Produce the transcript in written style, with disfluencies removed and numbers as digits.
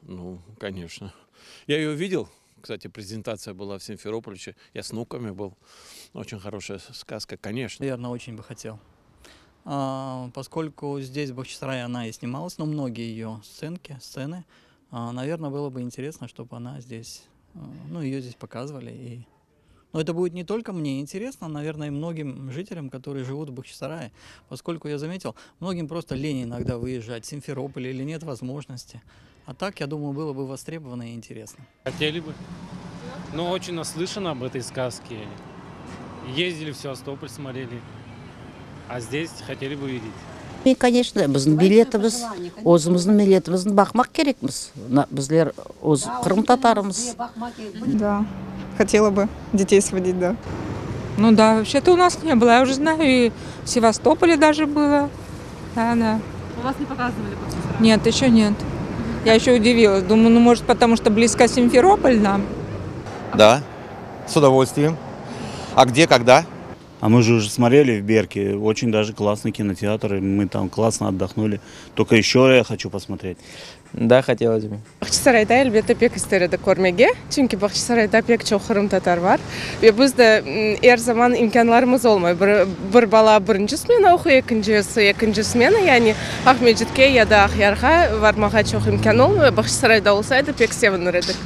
Ну, конечно. Я ее видел. Кстати, презентация была в Симферополе. Я с внуками был. Очень хорошая сказка, конечно. Наверное, очень бы хотел. Поскольку здесь, в Бахчисарае, она и снималась, но многие ее сцены, наверное, было бы интересно, чтобы она здесь, ее здесь показывали. Но это будет не только мне интересно, наверное, и многим жителям, которые живут в Бахчисарае. Поскольку я заметил, многим просто лень иногда выезжать в Симферополь или нет возможности. А так, я думаю, было бы востребовано и интересно. Хотели бы. Но очень наслышан об этой сказке. Ездили в Севастополь, смотрели. А здесь хотели бы видеть. Мен, конечно, біздің билетіміз, өзіміздің билетімізді бақмақ керекміз. Біздер өз қырым татарымыз. Да, хотела бы детей сводить, да. Ну да, вообще-то у нас не было. Я уже знаю, и в Севастополе даже было. Да. У вас не показывали Бахчисарай? Нет, еще нет. Я еще удивилась. Думаю, ну может потому что близко Симферополь нам. Да, с удовольствием. А где, когда? А мы же уже смотрели в Берке, очень даже классный кинотеатр, и мы там классно отдохнули. Только еще я хочу посмотреть. Да, хотелось бы. Бахчисарайда әлбетте пек истереді көрмеге, чөнки Бахчисарайда пек чоқ қырым татар бар. Бізді әр заман имканларымыз olмай. Бір бала бірінші смена оқу, екінші смена, яғни Ахмеджитке яда Ахярға бармаға чоқ имкан olмай. Бахчисарайда olsaydı pek sevinir edik.